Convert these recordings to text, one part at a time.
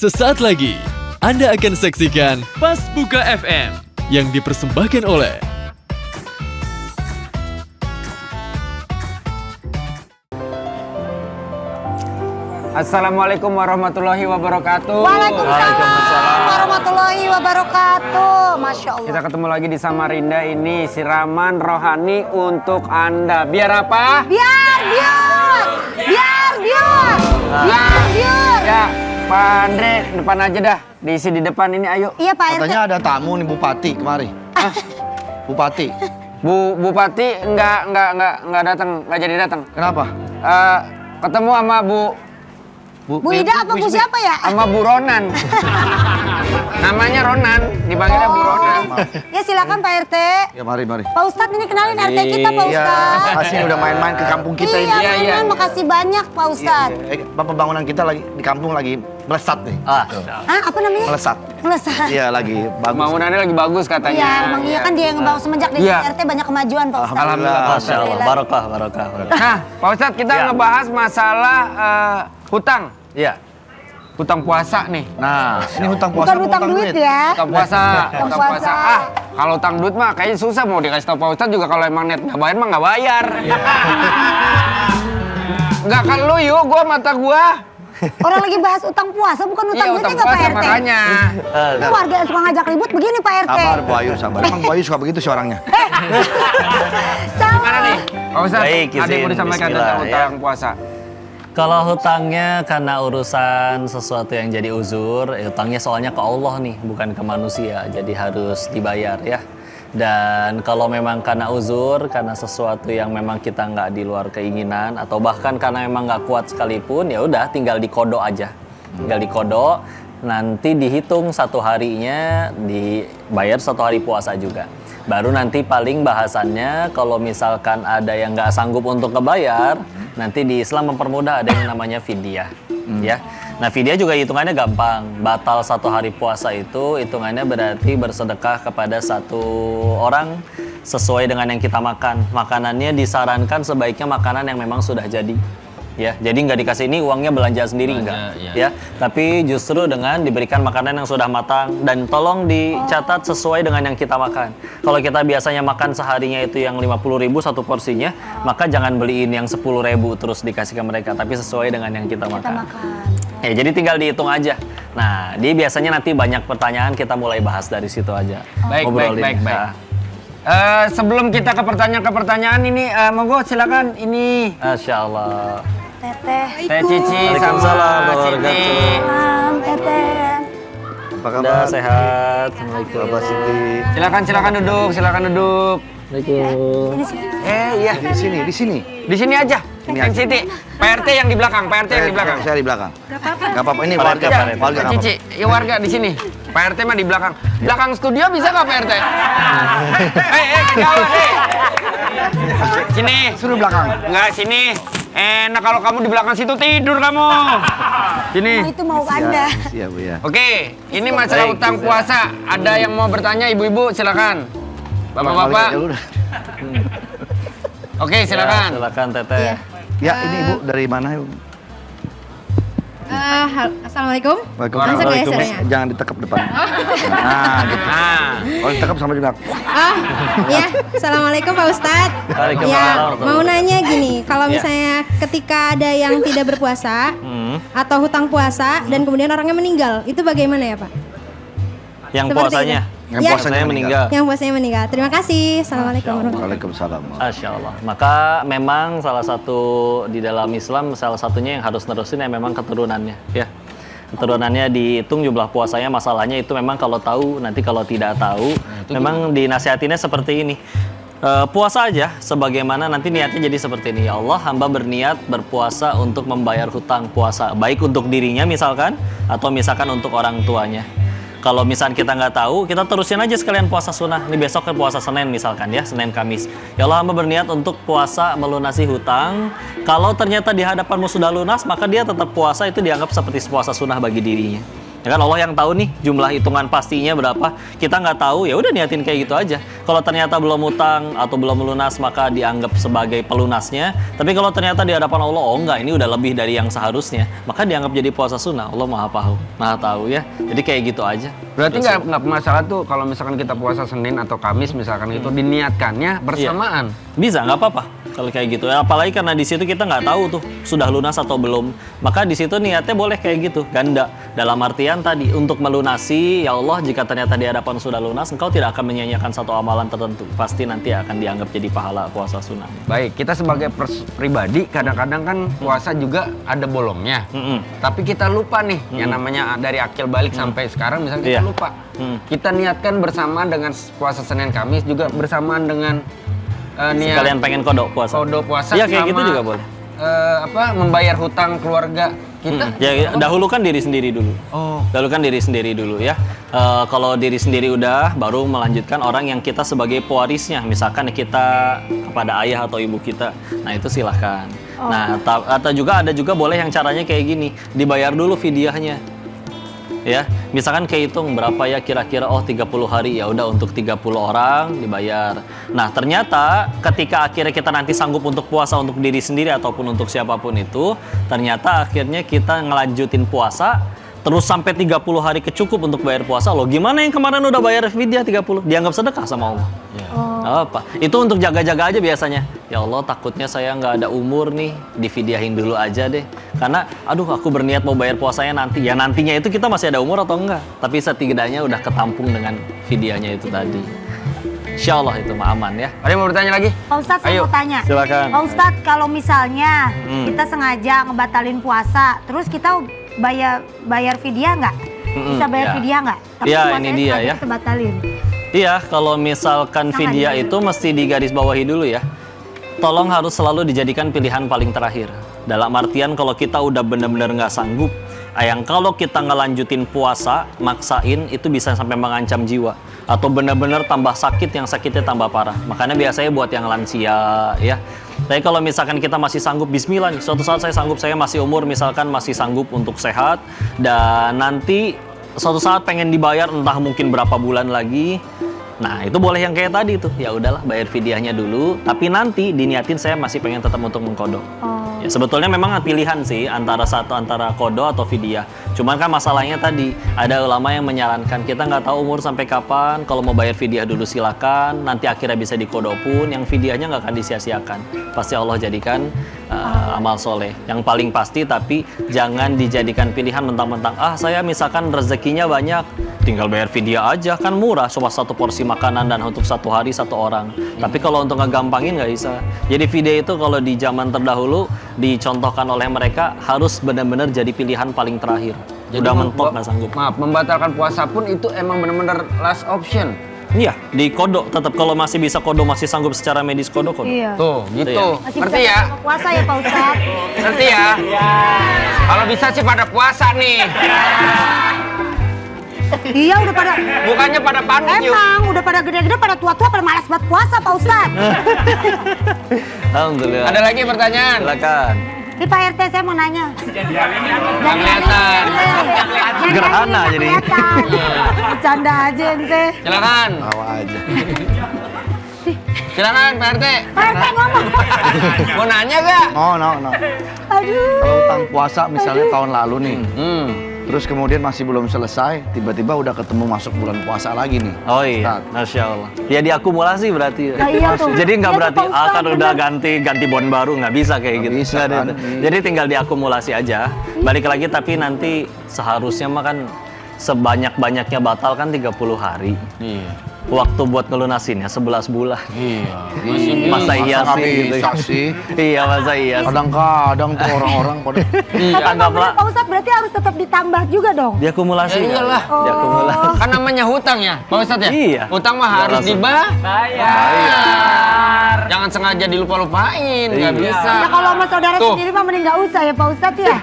Sesaat lagi, Anda akan saksikan Pas Buka FM yang dipersembahkan oleh Assalamualaikum warahmatullahi wabarakatuh. Waalaikumsalam warahmatullahi wabarakatuh. Masya Allah. Kita ketemu lagi di Samarinda ini, siraman rohani untuk Anda. Biar apa? Biar biar. Ya, Pak Andre, depan aja dah. Diisi di depan ini, ayo. Iya Pak RT. Katanya ada tamu nih Bupati kemari. Bupati. Bupati nggak datang, nggak jadi datang. Kenapa? Ketemu sama Bu Ida apa Bu siapa ya? sama Bu Ronan. Namanya Ronan, dipanggilnya Bu Ronan. Ya silakan Pak RT. Ya mari. Pak Ustadz ini kenalin RT kita Pak Iya, Ustadz. makasih udah main-main ke kampung kita ini. Iya, mainan, makasih banyak Pak Ustadz. Pembangunan kita lagi di kampung lagi melesat nih. Hah, apa namanya? Melesat. Melesat. Iya, lagi bagus. Bangunannya lagi bagus katanya. Iya, emang iya kan dia yang ngebangun semenjak di Iya. RT banyak kemajuan Pak Ustadz. Alhamdulillah. Masya Allah, barokah. Nah, Pak Ustadz, kita ngebahas masalah hutang. Iya. Hutang puasa nih. Nah, ini hutang puasa. Bukan hutang duit ya. Hutang puasa. Hutang Hutang puasa. puasa. Kalau hutang duit mah kayaknya susah mau dikasih tau Pak Ustadz juga kalau emang net nggak bayar mah nggak bayar. Nggak kan lu yuk, gua mata gua. Orang lagi bahas utang puasa bukan utang Iya, duitnya hutang nggak Pak puasa RT. makanya. Ini warga yang suka ngajak ribut begini Pak RT. Sabar, Bu Ayu, sabar. Emang Bu Ayu suka begitu sih orangnya. Gimana nih? Pak Ustadz, Baik, ada yang mau izin. disampaikan Bismillah, tentang hutang puasa. Kalau hutangnya karena urusan sesuatu yang jadi uzur, hutangnya soalnya ke Allah nih, bukan ke manusia, jadi harus dibayar ya. Dan kalau memang karena uzur, karena sesuatu yang memang kita nggak di luar keinginan, atau bahkan karena memang nggak kuat sekalipun, ya udah tinggal dikodok aja. Tinggal dikodok, nanti dihitung satu harinya, dibayar satu hari puasa juga. Baru nanti paling bahasannya kalau misalkan ada yang nggak sanggup untuk ngebayar, nanti di Islam mempermudah ada yang namanya fidyah, ya. Nah fidyah juga hitungannya gampang. Batal satu hari puasa itu hitungannya berarti bersedekah kepada satu orang sesuai dengan yang kita makan. Makanannya disarankan sebaiknya makanan yang memang sudah jadi. Ya, jadi nggak dikasih ini uangnya belanja sendiri enggak, ya. Tapi justru dengan diberikan makanan yang sudah matang dan tolong dicatat sesuai dengan yang kita makan. Kalau kita biasanya makan seharinya itu yang 50.000 satu porsinya, maka jangan beliin yang 10.000 terus dikasih ke mereka, tapi sesuai dengan yang kita makan. Ya, jadi tinggal dihitung aja. Nah, dia biasanya nanti banyak pertanyaan, kita mulai bahas dari situ aja. Baik. Nah, Sebelum kita ke pertanyaan ini, monggo silakan ini. Masya Allah. Teteh. Teh Cici sama Waalaikumsalam Siti. warahmatullahi Salam Teteh. Apa Udah kabar? sehat. Assalamualaikum. Bapak Siti. Silakan duduk. Assalamualaikum. Iya. Di sini. Di sini aja. Sini Teh aja. Siti. Pak RT yang di belakang, Saya di belakang. Gak apa-apa, ini Pak warga. RT. Warga Teh nggak apa-apa. Cici, ya warga di sini. Pak RT mah di belakang. Belakang studio bisa nggak Pak RT? Kejauhan, Sini. Suruh belakang. Enggak, sini. Enak kalau kamu di belakang situ tidur kamu. Sini. Nah, itu mau Anda. Iya, Bu ya. Oke, ini masalah Baik, utang puasa. Ada yang mau bertanya, ibu-ibu silakan. Bapak-bapak. Ya udah. Oke, silakan. Ya, silakan Teteh. Ya, ini Ibu dari mana, Ibu? Assalamualaikum. Waalaikumsalam. Langsung ya suaranya. Jangan ditekap depan. Nah, gitu. Nah, Kalau ditekap sama juga. Ya, assalamualaikum Pak Ustadz. Waalaikumsalam Ya, warahmatullahi mau nanya gini, kalau Ya. misalnya ketika ada yang tidak berpuasa atau hutang puasa dan kemudian orangnya meninggal, itu bagaimana ya Pak? Yang Seperti puasanya. itu. Yang Ya. puasanya Saya meninggal. Yang puasanya meninggal. Terima kasih. Assalamualaikum warahmatullahi Waalaikumsalam. Masya Allah. Maka memang salah satu di dalam Islam, salah satunya yang harus nerusin ya memang keturunannya. Ya. Keturunannya dihitung jumlah puasanya, masalahnya itu memang kalau tahu, nanti kalau tidak tahu, memang dinasihatinnya seperti ini. Puasa aja, sebagaimana nanti niatnya jadi seperti ini. Ya Allah, hamba berniat berpuasa untuk membayar hutang puasa. Baik untuk dirinya misalkan, atau misalkan untuk orang tuanya. Kalau misalkan kita nggak tahu, kita terusin aja sekalian puasa sunnah. Ini besok ke puasa Senin misalkan ya, Senin Kamis. Ya Allah, hamba berniat untuk puasa melunasi hutang. Kalau ternyata di hadapanmu sudah lunas, maka dia tetap puasa, itu dianggap seperti puasa sunnah bagi dirinya. Ya kan Allah yang tahu nih jumlah hitungan pastinya berapa. Kita nggak tahu, ya udah niatin kayak gitu aja. Kalau ternyata belum utang atau belum lunas maka dianggap sebagai pelunasnya. Tapi kalau ternyata di hadapan Allah, oh enggak, ini udah lebih dari yang seharusnya, maka dianggap jadi puasa sunnah. Allah maha tahu ya. Jadi kayak gitu aja. Berarti nggak masalah tuh kalau misalkan kita puasa Senin atau Kamis misalkan itu diniatkannya bersamaan. Bisa, nggak apa-apa kalau kayak gitu. Apalagi karena di situ kita nggak tahu tuh sudah lunas atau belum. Maka di situ niatnya boleh kayak gitu, ganda. Dalam artian tadi untuk melunasi, ya Allah, jika ternyata di hadapan sudah lunas, engkau tidak akan menyanyiakan satu amalan tertentu. Pasti nanti akan dianggap jadi pahala puasa sunnah. Baik, kita sebagai pribadi kadang-kadang kan puasa juga ada bolongnya. Tapi kita lupa nih, yang namanya dari akil balik sampai sekarang misalnya kita lupa. Kita niatkan bersamaan dengan puasa Senin Kamis juga bersamaan dengan niat Sekalian pengen kodok puasa. kodok puasa Iya kayak gitu sama, juga boleh. membayar hutang keluarga kita. Ya dahulukan diri sendiri dulu. Oh. Dahulukan diri sendiri dulu ya. Kalau diri sendiri udah, baru melanjutkan orang yang kita sebagai pewarisnya. Misalkan kita kepada ayah atau ibu kita. Nah itu silahkan. Nah atau juga ada juga boleh yang caranya kayak gini. Dibayar dulu fidyahnya. Ya, misalkan kehitung berapa ya kira-kira, oh 30 hari, ya udah untuk 30 orang dibayar. Nah, ternyata ketika akhirnya kita nanti sanggup untuk puasa untuk diri sendiri ataupun untuk siapapun itu, ternyata akhirnya kita ngelanjutin puasa terus sampai 30 hari kecukup untuk bayar puasa. Loh, gimana yang kemarin udah bayar fidyah 30? Dianggap sedekah sama Allah. Apa? Itu untuk jaga-jaga aja biasanya. Ya Allah, takutnya saya nggak ada umur nih, difidyahin dulu aja deh. Karena, aduh, aku berniat mau bayar puasanya nanti. Ya nantinya itu kita masih ada umur atau enggak? Tapi setidaknya udah ketampung dengan fidyahnya itu tadi. Insya Allah itu mah aman ya. Ada yang mau bertanya lagi? Pak Ustadz, saya Ayo. mau tanya. Silakan. Pak Ustadz, kalau misalnya kita sengaja ngebatalin puasa, terus kita bayar fidyah nggak? Bisa bayar ya. fidyah nggak? Tapi Ya, puasanya ini dia sengaja ya. kita batalin. Iya, kalau misalkan fidyah itu mesti digarisbawahi dulu ya. Tolong harus selalu dijadikan pilihan paling terakhir. Dalam artian kalau kita udah benar-benar nggak sanggup, yang kalau kita ngelanjutin puasa, maksain itu bisa sampai mengancam jiwa. Atau benar-benar tambah sakit, yang sakitnya tambah parah. Makanya biasanya buat yang lansia ya. Tapi kalau misalkan kita masih sanggup, bismillah nih, suatu saat saya sanggup, saya masih umur misalkan masih sanggup untuk sehat, dan nanti suatu saat pengen dibayar entah mungkin berapa bulan lagi. Nah, itu boleh yang kayak tadi tuh. Ya udahlah, bayar fidyahnya dulu, tapi nanti diniatin saya masih pengen tetap untuk mengkodok. Ya, sebetulnya memang pilihan sih antara kodo atau fidyah. Cuman kan masalahnya tadi ada ulama yang menyarankan kita nggak tahu umur sampai kapan. Kalau mau bayar fidyah dulu silakan. Nanti akhirnya bisa dikodok pun, yang fidyahnya nggak akan disia-siakan. Pasti Allah jadikan amal soleh. Yang paling pasti, tapi jangan dijadikan pilihan mentang-mentang saya misalkan rezekinya banyak, tinggal bayar fidyah aja, kan murah, cuma satu porsi makanan dan untuk satu hari satu orang. Tapi kalau untuk ngegampangin nggak bisa. Jadi fidyah itu kalau di zaman terdahulu dicontohkan oleh mereka harus benar-benar jadi pilihan paling terakhir. Udah mentok nggak sanggup. Maaf, membatalkan puasa pun itu emang benar-benar last option. Iya, di kodok tetap, kalau masih bisa kodok, masih sanggup secara medis kodok. Iya. Tuh, gitu. Iya. Masih Ngerti bisa ya? sama puasa ya Pak Ustadz? Ngerti ya? Kalau bisa sih pada puasa nih. Iya, udah pada... Bukannya pada panik yuk. Emang, udah pada gede-gede, pada tua-tua, pada malas buat puasa Pak Ustadz. Alhamdulillah. Ada lagi pertanyaan? Silakan. Ini Pak RT, saya mau nanya. Nggak kelihatan. Gerhana jadi. Bercanda aja ente. Silakan. Tawa aja. Silakan Pak RT. Pak RT ngomong. Mau nanya gak? No. Aduh. Kalau utang puasa misalnya tahun lalu nih, terus kemudian masih belum selesai, tiba-tiba udah ketemu masuk bulan puasa lagi nih. Oh iya, Ustadz. Masya Allah. Ya diakumulasi berarti. Nah, iya tuh. Jadi nggak Iya tuh, berarti Pak Ustadz, kan udah bener. ganti bon baru, nggak bisa kayak Nggak gitu. bisa, Nggak ada kan? itu. Jadi tinggal diakumulasi aja. Balik lagi, tapi nanti seharusnya mah kan sebanyak-banyaknya batal kan 30 hari. Iya. Waktu buat ngelunasinnya 11 bulan. Iya. Masa iya Masa sih nggak gitu. bisa sih? Iya, masa iya sih. Kadang-kadang tuh orang-orang pada Iya, Tapi anggaplah Pak Ustadz berarti harus tetap ditambah juga dong. diakumulasi. Ya iyalah. Diakumulasi. Kan namanya hutang ya, Pak Ustadz ya? Iya. Hutang mah harus langsung. dibayar. Jangan sengaja dilupa-lupain, nggak Iya. bisa. Ya kalau sama saudara Tuh. sendiri mah mending nggak usah ya Pak Ustadz ya.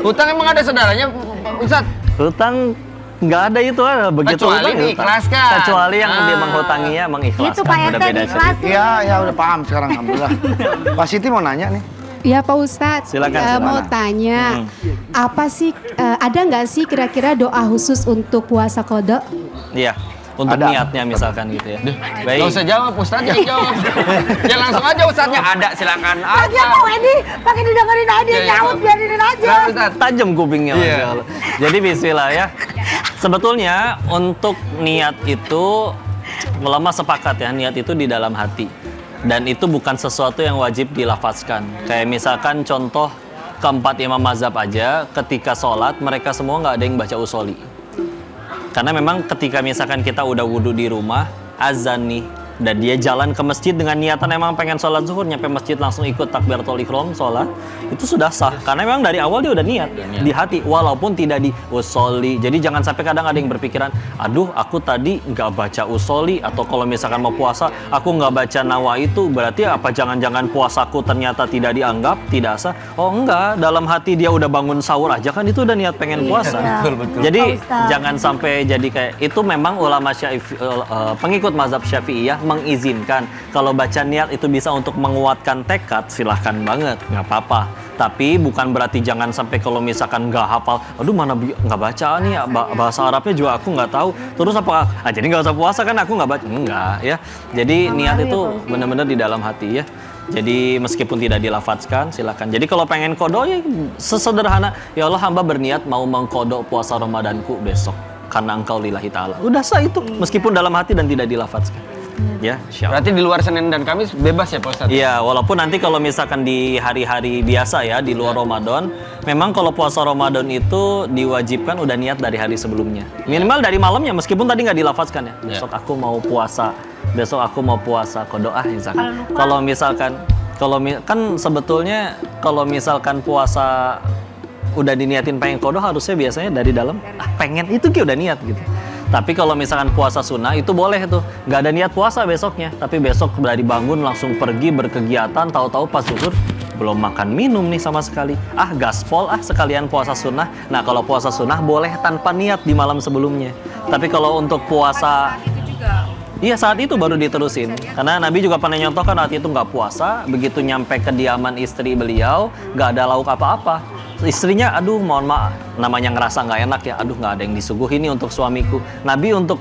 Hutang emang ada saudaranya, Pak Ustadz? Hutang nggak ada itu, begitu Kecuali hutang, hutang. diikhlaskan. Kecuali yang dia Ah. menghutanginya mengikhlaskan. Itu Pak Udah RT beda cerita. diikhlasin. Iya, udah paham sekarang alhamdulillah. Pak Siti mau nanya nih. Ya Pak Ustadz, Silakan. mau tanya, apa sih, ada nggak sih kira-kira doa khusus untuk puasa qada? Iya, untuk Ada. niatnya misalkan gitu ya. Gak usah jawab, Ustadz jangan jawab. Ya langsung aja Ustadznya ada, silakan. Lagi apa Wendy? Pakai didengerin aja, Iya, iya. nyaut biarin aja. Silakan, Ustadz. Tajam kupingnya. Iya. Masya Allah. Jadi bismillah ya. Sebetulnya untuk niat itu, ulama sepakat ya, niat itu di dalam hati. Dan itu bukan sesuatu yang wajib dilafazkan. Kayak misalkan contoh keempat imam mazhab aja, ketika sholat mereka semua nggak ada yang baca usoli. Karena memang ketika misalkan kita udah wudhu di rumah, azan nih, dan dia jalan ke masjid dengan niatan emang pengen sholat zuhur, nyampe masjid langsung ikut takbiratul ihram sholat, itu sudah sah. Karena memang dari awal dia udah niat di hati, walaupun tidak di usoli. Jadi jangan sampai kadang ada yang berpikiran, aduh aku tadi nggak baca usoli, atau kalau misalkan mau puasa aku nggak baca nawa itu, berarti apa jangan-jangan puasaku ternyata tidak dianggap, tidak sah. Oh enggak, dalam hati dia udah bangun sahur aja kan itu udah niat pengen puasa. Betul. Jadi Pak Ustadz. jangan sampai jadi kayak itu. Memang ulama pengikut mazhab Syafi'iyah mengizinkan kalau baca niat itu bisa untuk menguatkan tekad, silahkan banget, nggak apa-apa. Tapi bukan berarti jangan sampai kalau misalkan nggak hafal, aduh mana nggak baca nih bahasa Arabnya juga aku nggak tahu. Terus apa? Jadi nggak usah puasa kan aku nggak baca, enggak ya. Jadi niat itu benar-benar di dalam hati ya. Jadi meskipun tidak dilafadzkan, silakan. Jadi kalau pengen kodok ya sesederhana, ya Allah hamba berniat mau mengkodok puasa Ramadanku besok karena engkau lillahi ta'ala. Udah sah itu, meskipun dalam hati dan tidak dilafadzkan. Ya, insyaallah. Berarti di luar Senin dan Kamis bebas ya Pak Ustadz? Iya, walaupun nanti kalau misalkan di hari-hari biasa ya, di luar Ramadan, memang kalau puasa Ramadan itu diwajibkan udah niat dari hari sebelumnya. Minimal dari malamnya, meskipun tadi nggak dilafazkan ya. Besok aku mau puasa, qodok misalkan. Kalau kan sebetulnya kalau misalkan puasa udah diniatin pengen qodok, harusnya biasanya dari dalam pengen itu kayak udah niat gitu. Tapi kalau misalkan puasa sunnah itu boleh tuh, nggak ada niat puasa besoknya, tapi besok dari bangun langsung pergi berkegiatan, tahu-tahu pas zuhur belum makan minum nih sama sekali. Gaspol sekalian puasa sunnah. Nah kalau puasa sunnah boleh tanpa niat di malam sebelumnya. Tapi kalau untuk puasa iya saat itu baru diterusin. Karena Nabi juga pernah nyontohkan saat itu nggak puasa, begitu nyampe kediaman istri beliau nggak ada lauk apa-apa. Istrinya, aduh mohon maaf, namanya ngerasa nggak enak ya, aduh nggak ada yang disuguhi nih untuk suamiku. Nabi untuk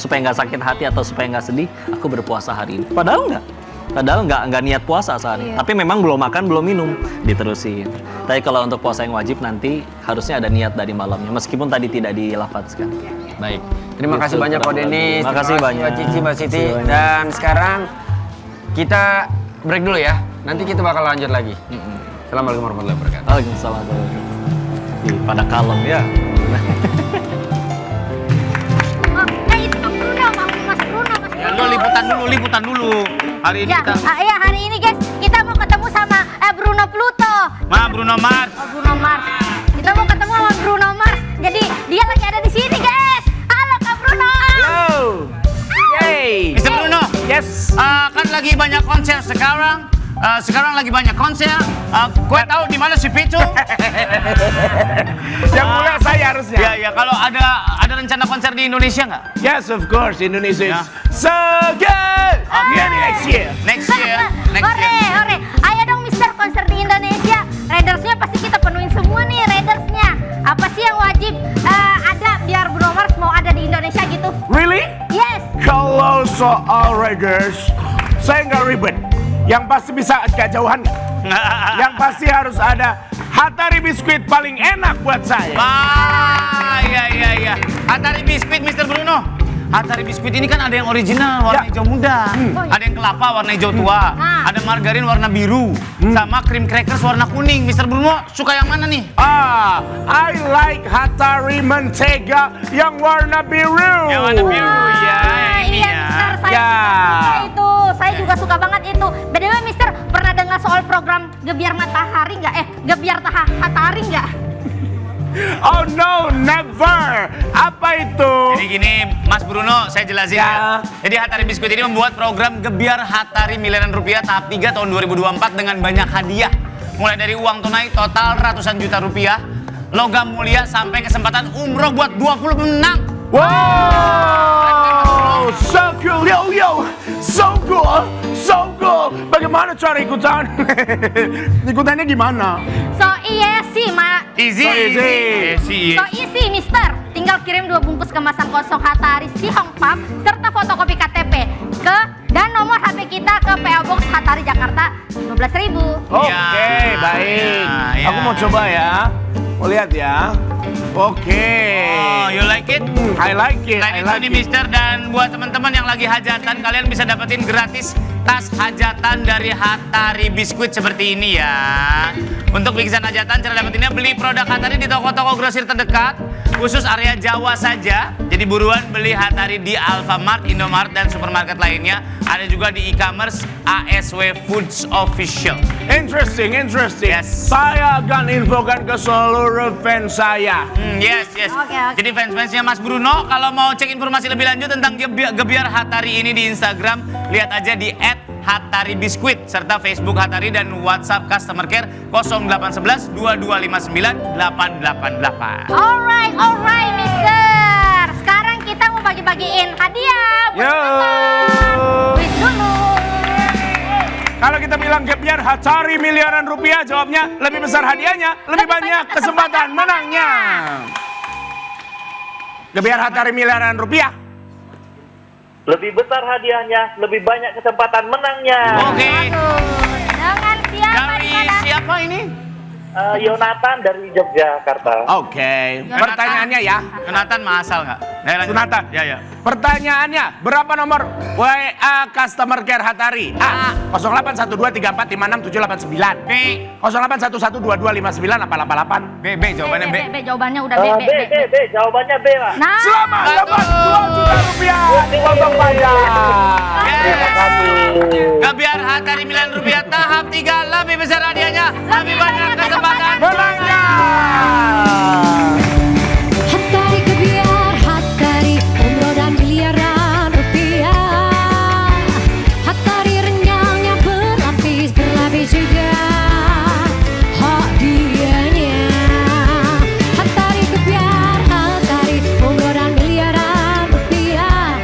supaya nggak sakit hati atau supaya nggak sedih, aku berpuasa hari ini. Padahal nggak niat puasa sehari. Tapi memang belum makan, belum minum, diterusin. Tapi kalau untuk puasa yang wajib nanti harusnya ada niat dari malamnya, meskipun tadi tidak dilafadzkan. Baik. Terima kasih banyak Pak Denis. Terima kasih banyak. Mbak Cici, Mbak Siti. Dan sekarang kita break dulu ya. Nanti kita bakal lanjut lagi. Assalamualaikum warahmatullahi wabarakatuh. Waalaikumsalam warahmatullahi wabarakatuh. Pada kalem ya. Itu Mas Bruno, Mas Bruno. Ya lo liputan dulu. Hari ini Ya, kita hari ini guys, kita mau ketemu sama Bruno Pluto. Bruno Mars. Bruno Mars. Kita mau ketemu sama Bruno Mars. Jadi dia lagi ada di sini guys. Halo Kak Bruno. Halo. Yay. Mr. Bruno. Yes. Kan lagi banyak konser sekarang. Sekarang lagi banyak konser. Gue tahu di mana si Picu. Yang mulai saya harusnya. Ya, kalau ada rencana konser di Indonesia nggak? Yes, of course. Indonesia Ya. is so good. Maybe next year. Next year. Hore. Ayo dong Mister, konser di Indonesia. Raidersnya pasti kita penuhin semua nih Raidersnya. Apa sih yang wajib ada biar Bruno Mars mau ada di Indonesia gitu? Really? Yes. Kalau soal Raiders, saya nggak ribet. Yang pasti bisa kejauhan. Yang pasti harus ada Hatari biskuit paling enak buat saya. Iya. Hatari biskuit, Mr. Bruno. Hatari biskuit ini kan ada yang original warna hijau muda, ada yang kelapa warna hijau tua, ada margarin warna biru, sama cream crackers warna kuning. Mr. Bruno suka yang mana nih? I like Hatari mentega yang warna biru. Yang warna biru ya. Iya Mister, saya suka itu. Saya juga suka banget itu. BTW Mister, pernah dengar soal program Gebiar Matahari nggak? Gebiar Hatari nggak? Oh no, never. Apa itu? Jadi gini, Mas Bruno, saya jelasin ya. Jadi Hatari Biskuit ini membuat program Gebiar Hatari miliaran rupiah tahap 3 tahun 2024 dengan banyak hadiah. Mulai dari uang tunai total ratusan juta rupiah, logam mulia sampai kesempatan umroh buat 20 pemenang. Wow, so cool, yo, so cool. Bagaimana cara ikutan? Ikutannya gimana? So easy, Easy. So easy, Mister. Tinggal kirim 2 bungkus kemasan kosong Hattari Si Hong Pap serta fotokopi KTP dan nomor HP kita ke PO Box Hattari Jakarta 12.000. Oke, baik. Ya. Aku mau coba ya. Mau lihat ya. Oke. Oh, you like it? I like it. Nah, itu nih Mister, dan buat teman-teman yang lagi hajatan, kalian bisa dapetin gratis tas hajatan dari Hattari Biskuit seperti ini ya. Untuk bingkisan hajatan, cara dapetinnya beli produk Hattari di toko-toko grosir terdekat, khusus area Jawa saja. Jadi buruan beli Hattari di Alfamart, Indomart, dan supermarket lainnya. Ada juga di e-commerce ASW Foods Official. Interesting. Yes. Saya akan infokan ke seluruh fans saya. Yes. Oke. Jadi fans-fansnya Mas Bruno, kalau mau cek informasi lebih lanjut tentang Gebiar Hattari ini di Instagram, lihat aja di @Hattari Biskuit serta Facebook Hattari dan WhatsApp Customer Care 0811 2259 888. Alright, Mister. Sekarang kita mau bagi-bagiin hadiah buat Yo. teman-teman. Wis dulu. Kalau kita bilang Gebiar Hattari miliaran rupiah, jawabnya lebih besar hadiahnya, lebih banyak kesempatan menangnya. Gebiar Hattari miliaran rupiah. Lebih besar hadiahnya, lebih banyak kesempatan menangnya. Oke. Dengan siapa Dari di mana? siapa ini? Yonatan dari Yogyakarta. Oke. Pertanyaannya ya. Yonatan masal nggak? Sunatan. Ya. Pertanyaannya, berapa nomor WA Customer Care Hattari? A. 081234567789. B. 081122598888. B jawabannya B. B. Jawabannya udah B. B. Jawabannya B, Pak. Nah, Selamat dapat 2 juta rupiah. Potong pajak. Terima kasih. Gebiar Hattari miliaran rupiah tahap 3, lebih besar hadiahnya, lebih banyak kesempatan Menangnya. Hattari Gebiar, Hattari umroh dan miliaran rupiah. Hattari renyahnya berlapis juga hadiahnya. Hattari Gebiar, Hattari umroh dan miliaran rupiah.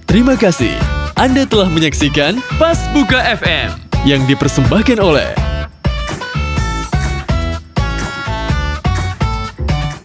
Terima kasih. Anda telah menyaksikan Pas Buka FM yang dipersembahkan oleh